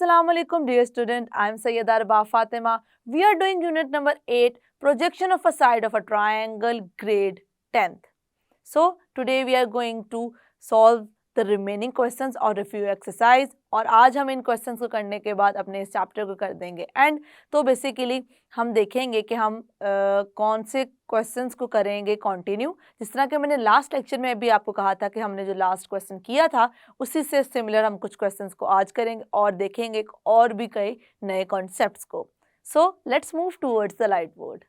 Assalamu alaikum dear student, I am Sayyida Arba Fatima. We are doing unit number 8, projection of a side of a triangle, grade 10th. So today we are going to solve the remaining questions और review exercise और आज हम इन questions को करने के बाद अपने इस chapter को कर देंगे एंड तो बेसिकली हम देखेंगे कि हम कौन से क्वेश्चंस को करेंगे कंटिन्यू, जिस तरह के मैंने लास्ट लेक्चर में भी आपको कहा था कि हमने जो लास्ट क्वेश्चन किया था उसी से सिमिलर हम कुछ क्वेश्चंस को आज करेंगे और देखेंगे और भी कई नए कॉन्सेप्ट्स को. So let's move towards the light board.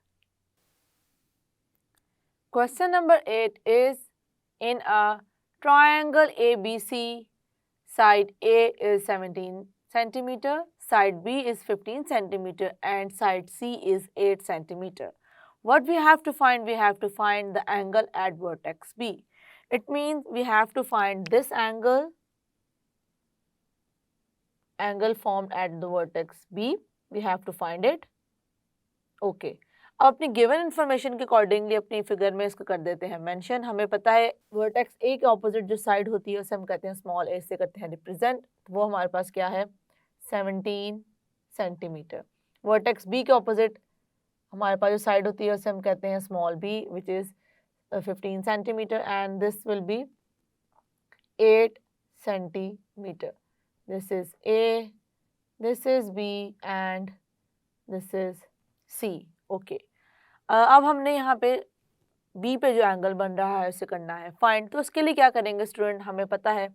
Question number 8 is, in a triangle ABC, side A is 17 centimeter, side B is 15 centimeter and side C is 8 centimeter. What we have to find? We have to find the angle at vertex B. It means we have to find this angle formed at the vertex B. We have to find it. Okay. अब अपनी given information के accordingly अपनी figure में इसको कर देते हैं mention. हमें पता है वर्टेक्स ए के ऑपोजिट जो साइड होती है उसे हम कहते हैं स्मॉल ए से करते हैं रिप्रेजेंट. वो हमारे पास क्या है 17 सेंटीमीटर. वर्टेक्स बी के ऑपोजिट हमारे पास जो साइड होती है उसे हम कहते हैं small b which is 15 centimetre and this will be 8 centimetre. This is a, this is b and this is c. Okay. अब हमने यहाँ पे बी पे जो एंगल बन रहा है उसे करना है फाइंड. तो उसके लिए क्या करेंगे स्टूडेंट, हमें पता है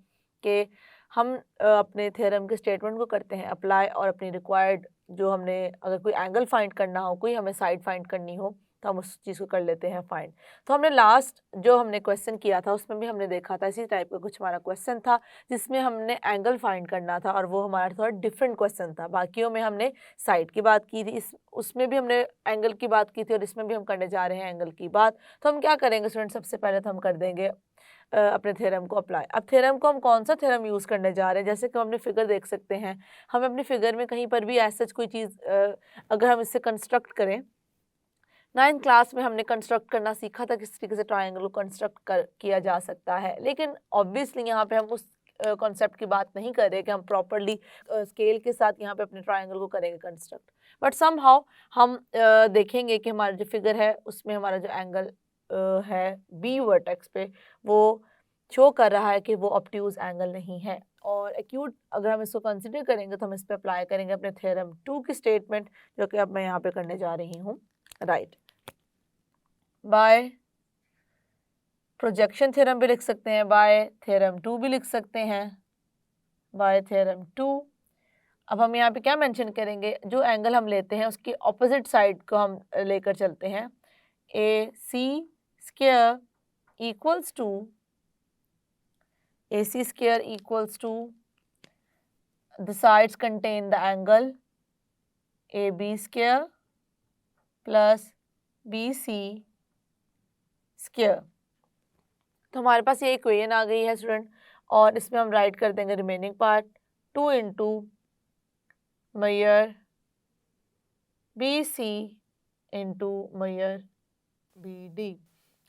कि हम अपने थ्योरम के स्टेटमेंट को करते हैं अप्लाई और अपनी रिक्वायर्ड जो हमने अगर कोई एंगल फाइंड करना हो, कोई हमें साइड फाइंड करनी हो तो हम उस चीज़ को कर लेते हैं फाइंड. तो हमने लास्ट जो हमने क्वेश्चन किया था उसमें भी हमने देखा था इसी टाइप का कुछ हमारा क्वेश्चन था जिसमें हमने एंगल फाइंड करना था और वो हमारा थोड़ा डिफरेंट क्वेश्चन था. बाकियों में हमने साइड की बात की थी, उसमें भी हमने एंगल की बात की थी और इसमें भी हम करने जा रहे हैं एंगल की बात. तो हम क्या करेंगे स्टूडेंट, सबसे पहले तो हम कर देंगे अपने थ्योरम को अप्लाई. अब थ्योरम को हम कौन सा थ्योरम यूज़ करने जा रहे हैं, जैसे कि हम अपनी फिगर देख सकते हैं. हमें अपनी फिगर में कहीं पर भी ऐसा कोई चीज़ अगर हम इससे कंस्ट्रक्ट करें, 9th क्लास में हमने कंस्ट्रक्ट करना सीखा था किस तरीके से ट्राइंगल को कंस्ट्रक्ट किया जा सकता है. लेकिन ऑब्वियसली यहाँ पे हम उस कॉन्सेप्ट की बात नहीं कर रहे कि हम प्रॉपरली स्केल के साथ यहाँ पे अपने ट्राइंगल को करेंगे कंस्ट्रक्ट. बट समहाउ हम देखेंगे कि हमारा जो फिगर है उसमें हमारा जो एंगल है बी वर्टेक्स पे वो शो कर रहा है कि वो ऑब्ट्यूज एंगल नहीं है. और एक्यूट अगर हम इसको कंसिडर करेंगे तो हम इस पर अप्लाई करेंगे अपने थ्योरम 2 की स्टेटमेंट जो कि अब मैं यहाँ पे करने जा रही हूँ. राइट. बाय प्रोजेक्शन थ्योरम भी लिख सकते हैं, बाय थ्योरम 2 भी लिख सकते हैं, बाय थ्योरम 2. अब हम यहाँ पे क्या मेंशन करेंगे, जो एंगल हम लेते हैं उसकी ऑपोजिट साइड को हम लेकर चलते हैं. A C square equals to AC square equals to the sides contain the angle AB square plus BC square. तो हमारे पास ये इक्वेशन आ गई है स्टूडेंट और इसमें हम राइट कर देंगे remaining part 2 into measure BC into measure BD.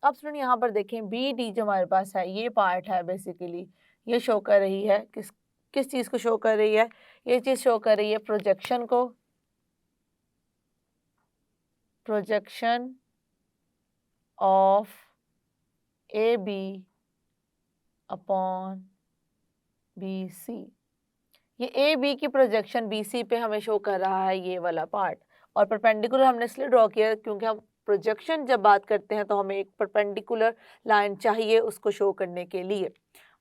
अब स्टूडेंट यहाँ पर देखें BD जो हमारे पास है ये पार्ट है बेसिकली ये शो कर रही है किस चीज़ को शो कर रही है, ये चीज़ शो कर रही है प्रोजेक्शन को, projection of AB upon BC. ये AB की प्रोजेक्शन BC पे हमें शो कर रहा है ये वाला पार्ट और परपेंडिकुलर हमने इसलिए ड्रॉ किया क्योंकि हम प्रोजेक्शन जब बात करते हैं तो हमें एक परपेंडिकुलर लाइन चाहिए उसको शो करने के लिए.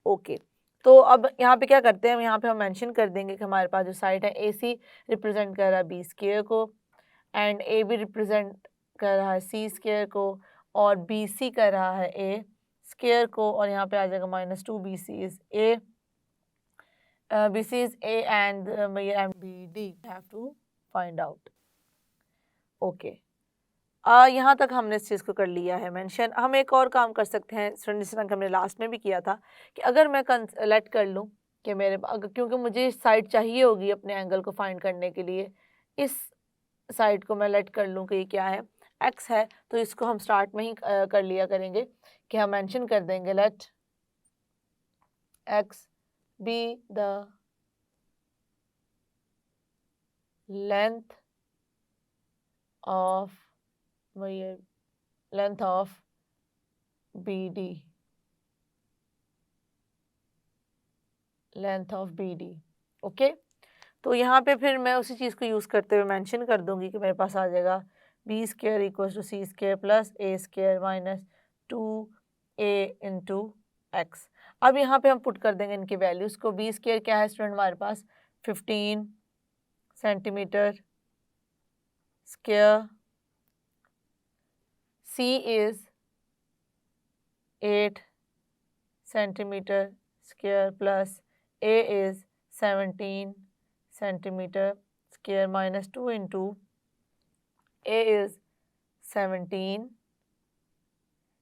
ओके. तो अब यहाँ पे क्या करते हैं, यहाँ पे हम मेंशन कर देंगे कि हमारे पास जो साइड है AC रिप्रेजेंट कर रहा है B स्क्वायर को एंड AB रिप्रेजेंट कर रहा है C स्क्वायर को और BC कर रहा है A स्क्वायर को और यहाँ पे आ जाएगा -2 BC is A. BC is A and BD have to find out. Okay. यहाँ तक हमने इस चीज़ को कर लिया है मेंशन. हम एक और काम कर सकते हैं स्टूडेंट जिस तरह हमने लास्ट में भी किया था कि अगर मैं लेट कर लूँ कि मेरे क्योंकि मुझे साइड चाहिए होगी अपने एंगल को फाइंड करने के लिए, इस साइड को मैं लेट कर लूँ कि ये क्या है x है, तो इसको हम स्टार्ट में ही कर लिया करेंगे कि हम मेंशन कर देंगे let x be the length of BD, length of BD। Okay, तो यहाँ पे फिर मैं उसी चीज़ को यूज़ करते हुए मेंशन कर दूंगी कि मेरे पास आ जाएगा b square equal to c square plus a square minus 2a into x. अब यहाँ पे हम पुट कर देंगे इनकी वैल्यूज़ को। बी स्क्वायर क्या है स्टूडेंट हमारे पास 15 centimetre square, c is 8 centimetre square plus a is 17 centimeter square minus 2 into a is 17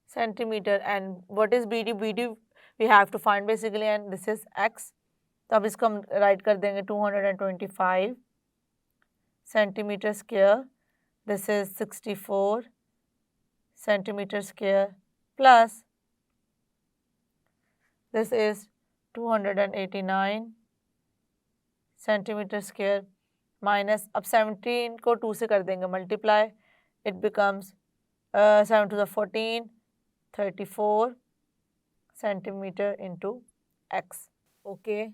centimeter and what is BD? BD we have to find basically and this is x। तो अब इसको हम write कर देंगे 225 centimeter square, this is 64 centimeter square plus this is 289 centimetre square minus, अब 17 को 2 से कर देंगे multiply, it becomes 7 to the 14 34 centimetre into x. Okay,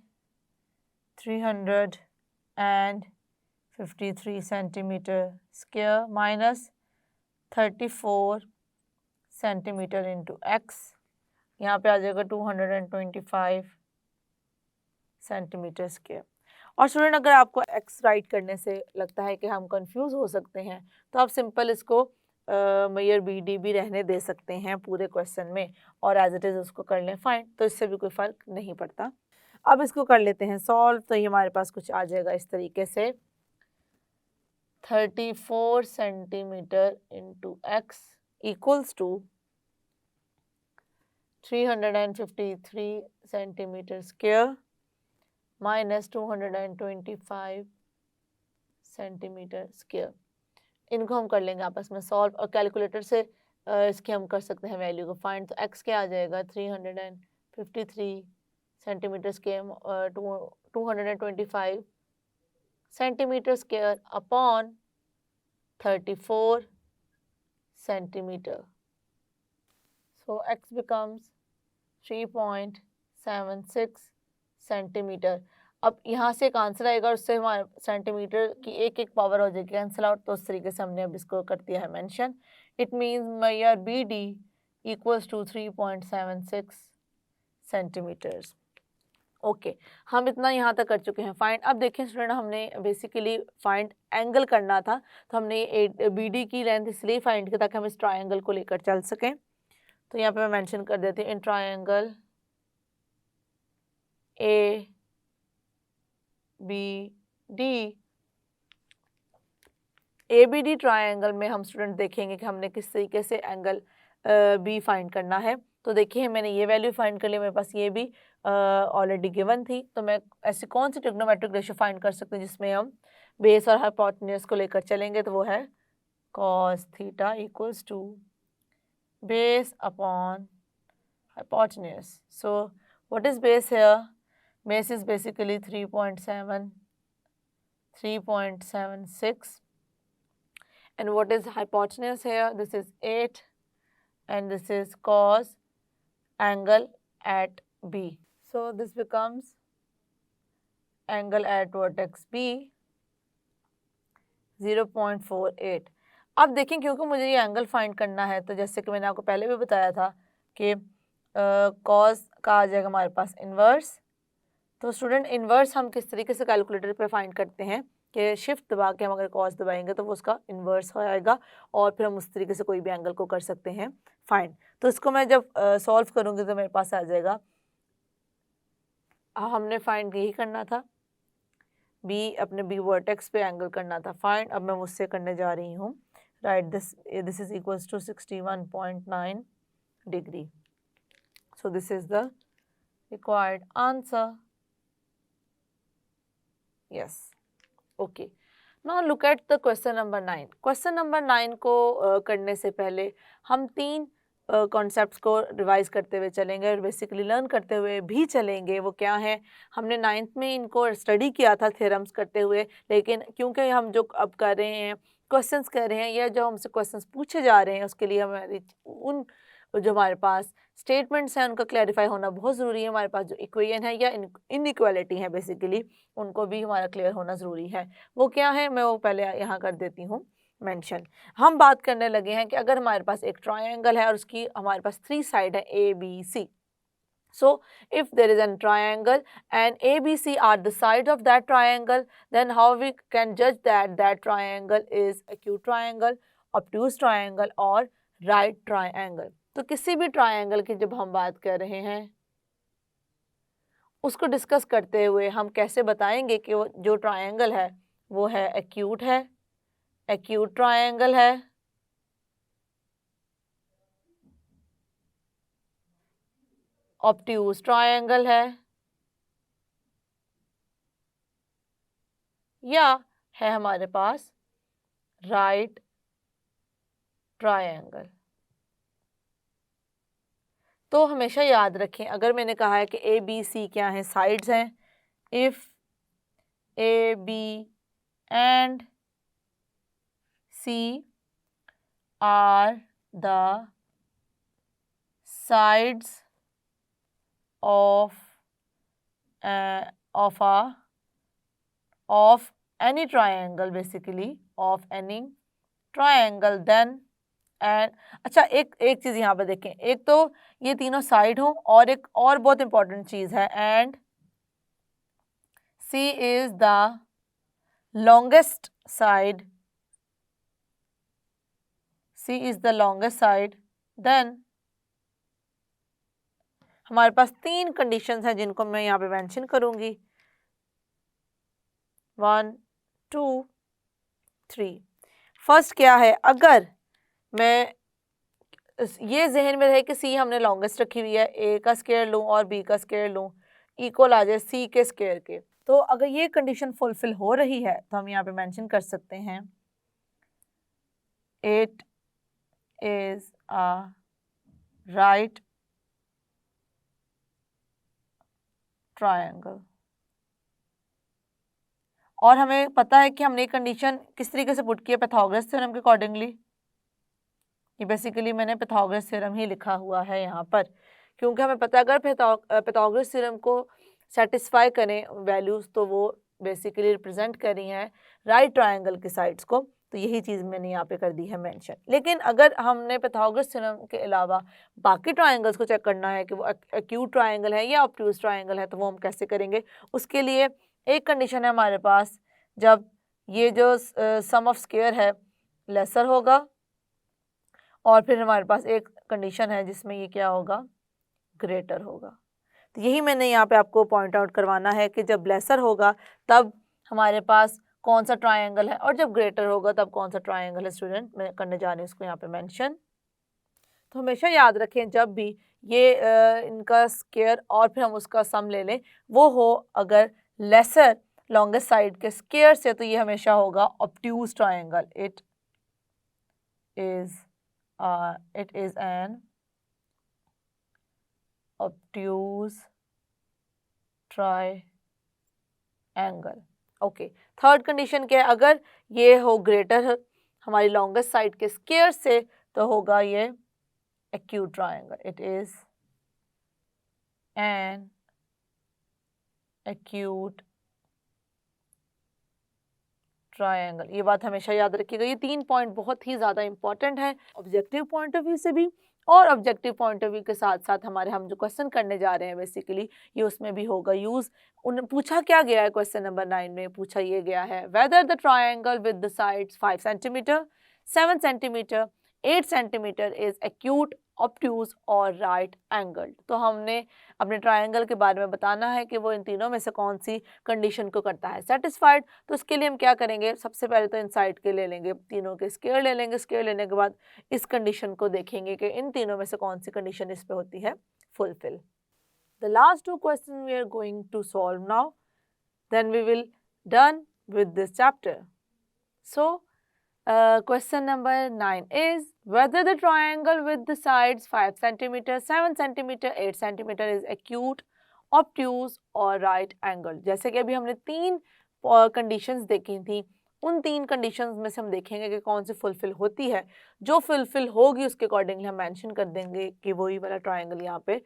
353 centimetre square minus 34 centimetre into x, यहाँ पे आ जाएगा 225 सेंटीमीटर स्क्वायर। और स्टूडेंट अगर आपको x राइट करने से लगता है कि हम कंफ्यूज हो सकते हैं तो आप सिंपल इसको मेजर BD भी रहने दे सकते हैं पूरे क्वेश्चन में और एज इट इज़ उसको कर लें फाइंड, तो इससे भी कोई फ़र्क नहीं पड़ता। अब इसको कर लेते हैं सॉल्व। तो ये हमारे पास कुछ आ जाएगा इस तरीके से 34 centimetre into x equals to 353 centimetre square minus 225 centimetre square. इनको हम कर लेंगे आपस में सॉल्व और कैलकुलेटर से इसके हम कर सकते हैं वैल्यू को फाइंड। तो x क्या आ जाएगा 353 centimetre square 225 centimetre square upon 34 centimetre, so x becomes 3.76 centimetre. अब यहाँ से एक आंसर आएगा और उससे हमारे सेंटीमीटर की एक एक पावर हो जाएगी कैंसिल आउट, तो उस तरीके से हमने अब इसको कर दिया है mention. It means measure BD equals to 3.76 centimetres. Okay, हम इतना यहाँ तक कर चुके हैं फाइंड। अब देखिए स्टूडेंट, हमने बेसिकली फाइंड एंगल करना था, तो हमने BD की लेंथ इसलिए फाइंड किया ताकि हम इस ट्राइंगल को लेकर चल सकें। तो यहाँ पे मैं मेंशन कर देती हूँ इन ट्राइंगल ABD ट्राइंगल में हम स्टूडेंट देखेंगे कि हमने किस तरीके से एंगल B फाइंड करना है। तो देखिए मैंने ये वैल्यू फाइंड कर ली, मेरे पास ये भी ऑलरेडी गिवन थी, तो मैं ऐसी कौन सी ट्रिग्नोमेट्रिक रेशियो फाइंड कर सकते हैं जिसमें हम बेस और हाइपोटेन्यूज को लेकर चलेंगे। तो वो है cos theta equals to base upon hypotenuse. So what is base here? Base is basically 3.76 and what is hypotenuse here? This is 8 and this is cos angle at B. So this becomes angle at vertex B 0.48। अब देखें क्योंकि मुझे ये angle find करना है, तो जैसे कि मैंने आपको पहले भी बताया था कि कॉस का आ जाएगा हमारे पास इन्वर्स। तो स्टूडेंट इन्वर्स हम किस तरीके से कैलकुलेटर पे फाइंड करते हैं कि शिफ्ट दबा के हम अगर कॉस दबाएंगे तो वो उसका इन्वर्स हो जाएगा और फिर हम उस तरीके से कोई भी एंगल को कर सकते हैं फाइंड। तो इसको मैं जब सॉल्व करूँगी तो मेरे पास आ जाएगा, हमने फाइंड यही करना था, बी अपने बी वर्टेक्स पे एंगल करना था फाइंड। अब मैं मुझसे करने जा रही हूँ right this is equals to 61.9 degree. So this is the required answer. Yes. Okay. Now look at the question number 9. Question number 9 को करने से पहले हम 3 कॉन्सेप्ट्स को रिवाइज करते हुए चलेंगे और बेसिकली लर्न करते हुए भी चलेंगे। वो क्या है, हमने 9th में इनको स्टडी किया था थ्योरम्स करते हुए, लेकिन क्योंकि हम जो अब कर रहे हैं क्वेश्चंस कर रहे हैं या जो हमसे क्वेश्चंस पूछे जा रहे हैं उसके लिए हमारी उन जो हमारे पास स्टेटमेंट्स हैं उनका क्लैरिफाई होना बहुत ज़रूरी है। हमारे पास जो इक्वेशन है या इनइक्वालिटी है बेसिकली उनको भी हमारा क्लियर होना ज़रूरी है। वो क्या है, मैं वो पहले यहाँ कर देती हूँ मेंशन। हम बात करने लगे हैं कि अगर हमारे पास एक ट्रायंगल है और उसकी हमारे पास 3 साइड है a b c. So if there is a triangle and ABC are the sides of that triangle, then how we can judge that that triangle is acute triangle, obtuse triangle or right triangle? तो किसी भी triangle की जब हम बात कर रहे हैं उसको डिस्कस करते हुए हम कैसे बताएंगे कि वो जो ट्रायंगल है वो है एक्यूट ट्रायंगल है, ऑब्ट्यूज ट्रायंगल है या है हमारे पास राइट ट्रायंगल। तो हमेशा याद रखें, अगर मैंने कहा है कि ए बी सी क्या है, साइड्स हैं, if a b and c are the sides of any triangle, basically of any triangle, then and अच्छा एक चीज़ यहाँ पे देखें, एक तो ये तीनों साइड हो और एक और बहुत इंपॉर्टेंट चीज़ है, and c is the longest side, c is the longest side, then हमारे पास 3 कंडीशंस हैं जिनको मैं यहाँ पे मेंशन करूँगी, 1 2 3। फर्स्ट क्या है, अगर मैं ये जहन में रहे कि सी हमने लॉन्गेस्ट रखी हुई है, ए का स्क्वायर लूँ और बी का स्क्वायर लूँ इक्वल आ जाए सी के स्क्वायर के, तो अगर ये कंडीशन फुलफिल हो रही है तो हम यहाँ पे मेंशन कर सकते हैं it is a right triangle. और हमें पता है कि हमने ये कंडीशन किस तरीके से पुट की है, पाइथागोरस थ्योरम के अकॉर्डिंगली। ये बेसिकली मैंने पाइथागोरस थ्योरम ही लिखा हुआ है यहाँ पर, क्योंकि हमें पता है अगर पाइथागोरस थ्योरम को सेटिस्फाई करें वैल्यूज़ तो वो बेसिकली रिप्रेजेंट कर रही हैं राइट ट्रायंगल के साइड्स को, तो यही चीज़ मैंने यहाँ पे कर दी है मेंशन। लेकिन अगर हमने पाइथागोरस थ्योरम के अलावा बाकी ट्रायंगल्स को चेक करना है कि वो एक्यूट ट्रायंगल है या ऑब्ट्यूज ट्रायंगल है, तो वो हम कैसे करेंगे, उसके लिए एक कंडीशन है हमारे पास, जब ये जो सम ऑफ स्क्वायर है लेसर होगा, और फिर हमारे पास एक कंडीशन है जिसमें ये क्या होगा, ग्रेटर होगा। तो यही मैंने यहाँ पे आपको पॉइंट आउट करवाना है कि जब लेसर होगा तब हमारे पास कौन सा ट्रायंगल है और जब ग्रेटर होगा तब कौन सा ट्रायंगल है। स्टूडेंट मैं करने जा रही हूँ इसको यहाँ पे मेंशन। तो हमेशा याद रखें जब भी ये इनका स्क्वायर और फिर हम उसका सम ले लें, वो हो अगर लेसर लॉन्गेस्ट साइड के स्क्वायर से, तो ये हमेशा होगा obtuse triangle. It is an obtuse triangle। Okay, third condition क्या है, अगर ये हो ग्रेटर हमारी लॉन्गेस्ट साइड के स्क्वायर से, तो होगा ये acute triangle. It is an acute triangle. ये बात हमेशा याद रखिएगा। ये 3 पॉइंट बहुत ही ज़्यादा इंपॉर्टेंट है ऑब्जेक्टिव पॉइंट ऑफ व्यू से भी, और ऑब्जेक्टिव पॉइंट ऑफ व्यू के साथ साथ हमारे हम जो क्वेश्चन करने जा रहे हैं बेसिकली ये उसमें भी होगा यूज़। उन पूछा क्या गया है, क्वेश्चन नंबर 9 में पूछा ये गया है, whether the triangle with the sides 5 centimetre, 7 centimetre, 8 centimetre is acute, obtuse और राइट एंगल्ड। तो हमने अपने ट्रायंगल के बारे में बताना है कि वो इन तीनों में से कौन सी कंडीशन को करता है सेटिस्फाइड। तो उसके लिए हम क्या करेंगे, सबसे पहले तो इन साइड के ले लेंगे, तीनों के स्क्वायर ले लेंगे, स्क्वायर लेने के बाद इस कंडीशन को देखेंगे कि इन तीनों में से कौन सी कंडीशन इस पे होती है fulfil. The last 2 question we are going to solve now, then we will done with this chapter. So Question number 9 is whether the triangle with the sides 5 centimeter, 7 centimeter, 8 centimeter is acute, obtuse और right angle. जैसे कि अभी हमने 3 conditions देखी थी, उन 3 conditions में से हम देखेंगे कि कौन सी फुलफिल होती है. जो फुलफिल होगी उसके अकॉर्डिंगली हम मेंशन कर देंगे कि वही वाला ट्रायंगल यहाँ पे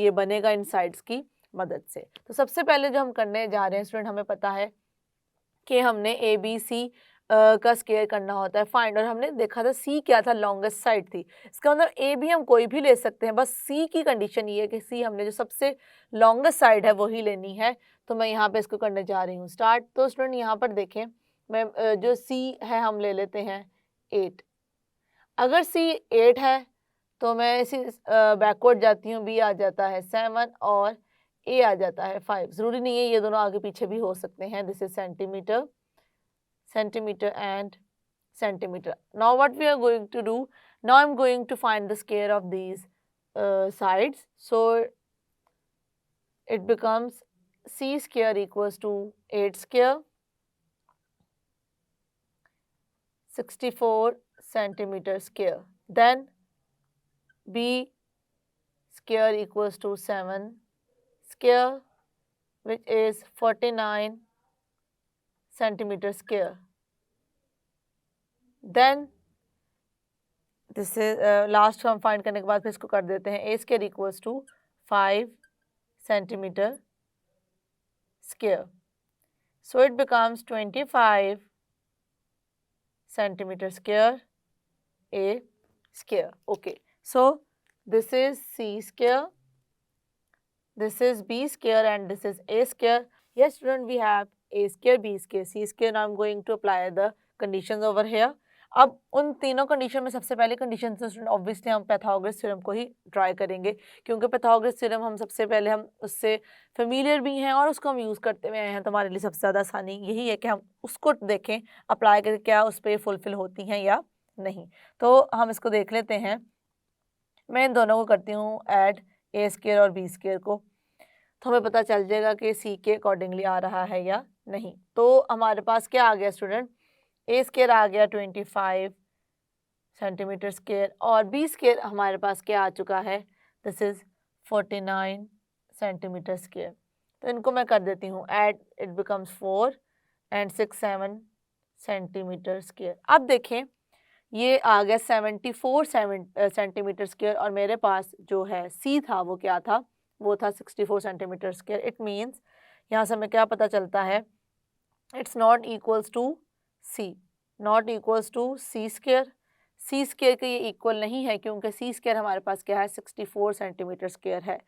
ये बनेगा इन साइड्स की मदद से. तो सबसे पहले जो हम करने जा रहे हैं स्टूडेंट, हमें पता है कि हमने ए बी सी का स्क्वायर करना होता है फाइंड, और हमने देखा था सी क्या था, लॉन्गेस्ट साइड थी. इसका मतलब ए भी हम कोई भी ले सकते हैं, बस सी की कंडीशन ये है कि सी हमने जो सबसे लॉन्गेस्ट साइड है वही लेनी है. तो मैं यहाँ पे इसको करने जा रही हूँ स्टार्ट. तो स्टूडेंट यहाँ पर देखें, मैं जो सी है हम ले लेते हैं 8. अगर सी 8 है तो मैं इसी बैकवर्ड जाती हूँ, बी आ जाता है 7 और ए आ जाता है 5. ज़रूरी नहीं है ये दोनों आगे पीछे भी हो सकते हैं. This is centimetre, centimeter and centimeter. Now what we are going to do, now I'm going to find the square of these sides. So it becomes c square equals to 8 square, 64 centimeter square. Then b square equals to 7 square, which is 49 centimeter square. Then this is last हम find करने के बाद फिर इसको कर देते हैं. A square equals to 5 centimetre square. So it becomes 25 centimetre square A square. Okay, so this is C square, this is b square and this is a square. Yes student, we have a square, b square, c square. Now I'm going to apply the conditions over here. अब उन तीनों condition में सबसे पहले condition से student obviously हम Pythagoras theorem को ही try करेंगे, क्योंकि पैथागोरस थ्योरम हम सबसे पहले हम उससे फेमिलियर भी हैं और उसको हम यूज़ करते हुए आए हैं. तो हमारे लिए सबसे ज़्यादा आसानी यही है कि हम उसको देखें अप्लाई करके क्या उस पर फुलफिल होती हैं या नहीं. तो हम इसको देख लेते हैं. मैं इन दोनों को करती हूँ ऐड, ए स्क्वायर और बी स्क्वायर को, तो हमें पता चल जाएगा कि सी के अकॉर्डिंगली आ रहा है या नहीं. तो हमारे पास क्या आ गया स्टूडेंट, ए स्क्वायर आ गया 25 सेंटीमीटर स्क्वायर और बी स्क्वायर हमारे पास क्या आ चुका है, दिस इज 49 सेंटीमीटर स्क्वायर. तो इनको मैं कर देती हूँ add, it becomes 4 and 6 7 centimetre square. अब देखें ये आ गया 74 सेंटीमीटर स्क्वायर और मेरे पास जो है सी था वो क्या था, वो था 64 सेंटीमीटर स्क्वायर. इट मीन्स यहाँ से हमें क्या पता चलता है, it's not equals to c, not equals to c square. C square के ये इक्वल नहीं है क्योंकि सी स्क्वायर हमारे पास क्या है, 64 सेंटीमीटर स्क्वायर है.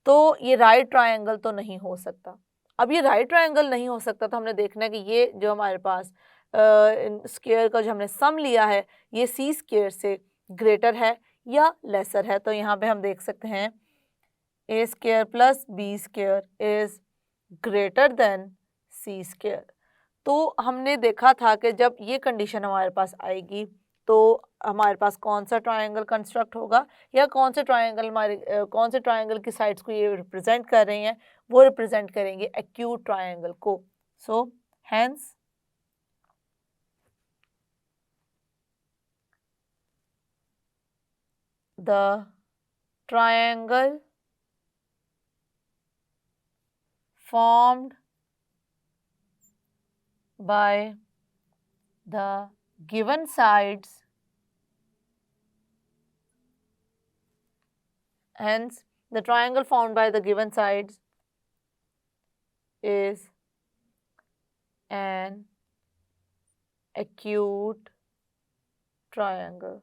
तो ये राइट ट्रायंगल तो नहीं हो सकता. अब ये राइट ट्रायंगल नहीं हो सकता तो हमने देखना है कि ये जो हमारे पास स्क्वायर का जो हमने सम लिया है ये सी स्क्वायर से ग्रेटर है या लेसर है. तो यहाँ पे हम देख सकते हैं A square plus B square is greater than C square. तो हमने देखा था कि जब ये कंडीशन हमारे पास आएगी तो हमारे पास कौन सा ट्रायंगल कंस्ट्रक्ट होगा या कौन से ट्रायंगल हमारे कौन से ट्रायंगल की साइड्स को ये रिप्रेजेंट कर रही हैं, वो रिप्रेजेंट करेंगे एक्यूट ट्रायंगल को. So hence the triangle formed by the given sides, hence the triangle formed by the given sides is an acute triangle.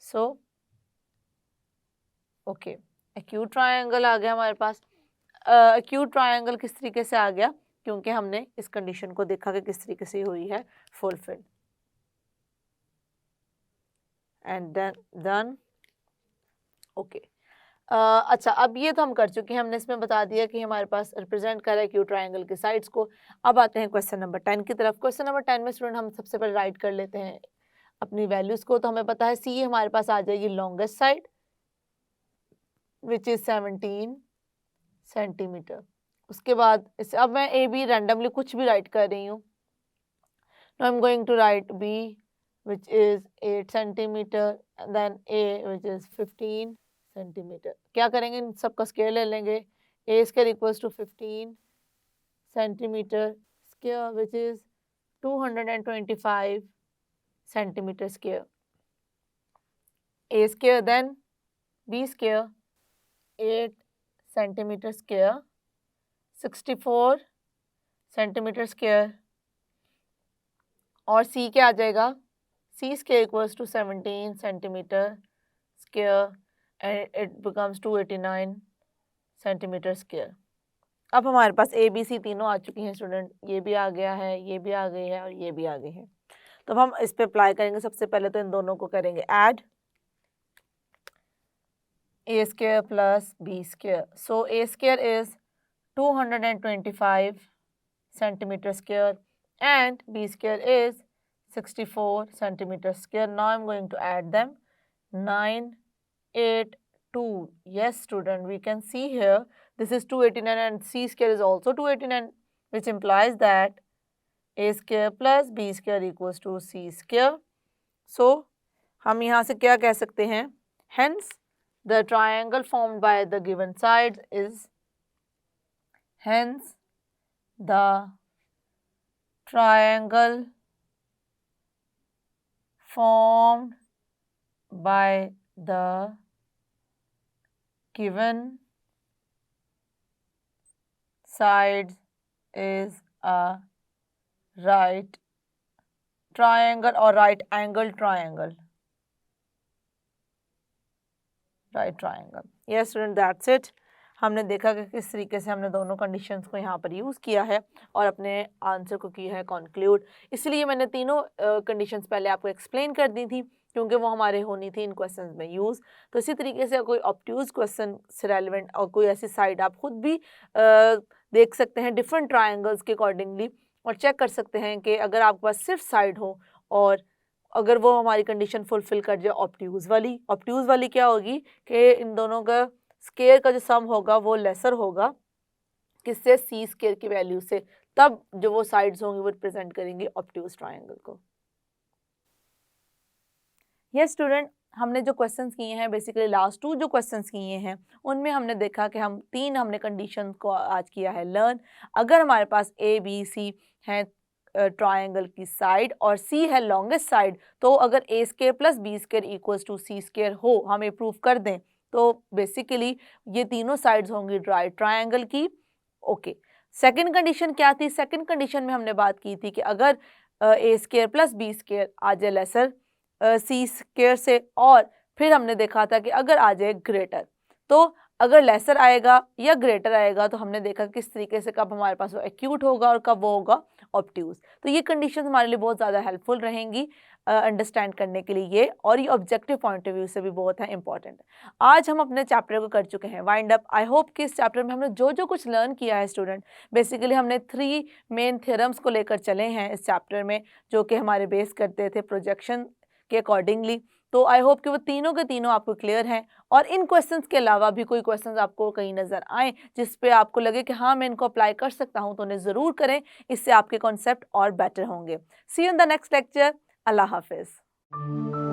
So okay, acute triangle आ गया हमारे पास. एक्यूट ट्रायंगल किस तरीके से आ गया, क्योंकि हमने इस कंडीशन को देखा कि किस तरीके से हुई है फुलफिल. एंड देन ओके, अच्छा अब ये तो हम कर चुके हैं, हमने इसमें बता दिया कि हमारे पास रिप्रेजेंट कर रहा है एक्यूट ट्रायंगल के साइड्स को. अब आते हैं क्वेश्चन नंबर 10 की तरफ. क्वेश्चन नंबर 10 में स्टूडेंट हम सबसे पहले राइट कर लेते हैं अपनी वैल्यूज को. तो हमें पता है सी हमारे पास आ जाएगी longest side which is 17 centimetre. उसके बाद इस अब मैं ए बी रैंडमली कुछ भी राइट कर रही हूँ. Now I'm going to write B, which is 8 centimeter, and then A, which is 15 centimeter. क्या करेंगे, इन सब का स्केयर ले लेंगे. A square equals to 15 centimeter square, which is 225 centimeter square. A square, then B square, 8 centimeter square, 64 centimeter square, और C क्या आ जाएगा, C square equals to 17 centimeter square, and it becomes 289 centimeter square. अब हमारे पास A B C तीनों आ चुकी हैं स्टूडेंट, ये भी आ गया है, ये भी आ गई है और ये भी आ गई है. तो अब हम इस पे अप्लाई करेंगे. सबसे पहले तो इन दोनों को करेंगे add, A square plus B square. So A square is 225 centimeter square and B square is 64 centimeter square. Now I'm going to add them. 9, 8, 2. Yes student, we can see here this is 289 and C square is also 289, which implies that A square plus B square equals to C square. So हम यहाँ से क्या कह सकते हैं, hence the triangle formed by the given sides is, hence the triangle formed by the given sides is a right triangle or right angle triangle. Right triangle. Yes student, that's it. हमने देखा कि किस तरीके से हमने दोनों conditions को यहाँ पर यूज़ किया है और अपने आंसर को किया है कंक्लूड. इसलिए मैंने तीनों कंडीशंस पहले आपको एक्सप्लेन कर दी थी क्योंकि वो हमारे होनी थी इन क्वेश्चंस में यूज़. तो इसी तरीके से कोई ऑब्ट्यूज क्वेश्चन से रेलिवेंट और कोई ऐसी साइड आप खुद भी देख सकते हैं डिफरेंट ट्राइंगल्स के अकॉर्डिंगली और चेक कर सकते हैं कि अगर आपके पास सिर्फ साइड हो और अगर वो हमारी कंडीशन फुलफिल कर जाए ऑब्ट्यूज वाली क्या होगी कि इन दोनों का स्केयर का जो सम होगा वो लेसर होगा किससे, सी स्केयर की वैल्यू से. तब जो वो साइड्स होंगी वो रिप्रेजेंट करेंगे ऑब्ट्यूज ट्राइंगल को. ये स्टूडेंट, हमने जो क्वेश्चंस किए हैं बेसिकली लास्ट 2 जो क्वेश्चंस किए हैं उनमें हमने देखा कि हम 3 हमने कंडीशन को आज किया है लर्न. अगर हमारे पास A B C है ट्राइंगल की साइड और C है लॉन्गेस्ट साइड, तो अगर A square plus B square equals to C square हो, हमें प्रूव कर दें, तो बेसिकली ये तीनों साइड्स होंगी राइट ट्राइंगल की. ओके, सेकंड कंडीशन क्या थी, सेकंड कंडीशन में हमने बात की थी कि अगर A square plus B square आ जाए लेसर C स्केयर से, और फिर हमने देखा था कि अगर आ जाए ग्रेटर, तो अगर लेसर आएगा या ग्रेटर आएगा तो हमने देखा किस तरीके से कब हमारे पास वो एक्यूट होगा और कब वो होगा ऑब्ट्यूज. तो ये कंडीशन हमारे लिए बहुत ज़्यादा हेल्पफुल रहेंगी अंडरस्टैंड करने के लिए ये, और ये ऑब्जेक्टिव पॉइंट ऑफ व्यू से भी बहुत है इंपॉर्टेंट. आज हम अपने चैप्टर को कर चुके हैं वाइंड अप. आई होप कि इस चैप्टर में हमने जो जो कुछ लर्न किया है स्टूडेंट, बेसिकली हमने 3 मेन थ्योरम्स को लेकर चले हैं इस चैप्टर में जो कि हमारे बेस करते थे प्रोजेक्शन के अकॉर्डिंगली. तो आई होप कि वो तीनों के तीनों आपको क्लियर हैं, और इन क्वेश्चंस के अलावा भी कोई क्वेश्चंस आपको कहीं नज़र आए जिस पे आपको लगे कि हाँ मैं इनको अप्लाई कर सकता हूँ, तो उन्हें ज़रूर करें. इससे आपके कॉन्सेप्ट और बेटर होंगे. See you in the next lecture. Allah हाफिज़.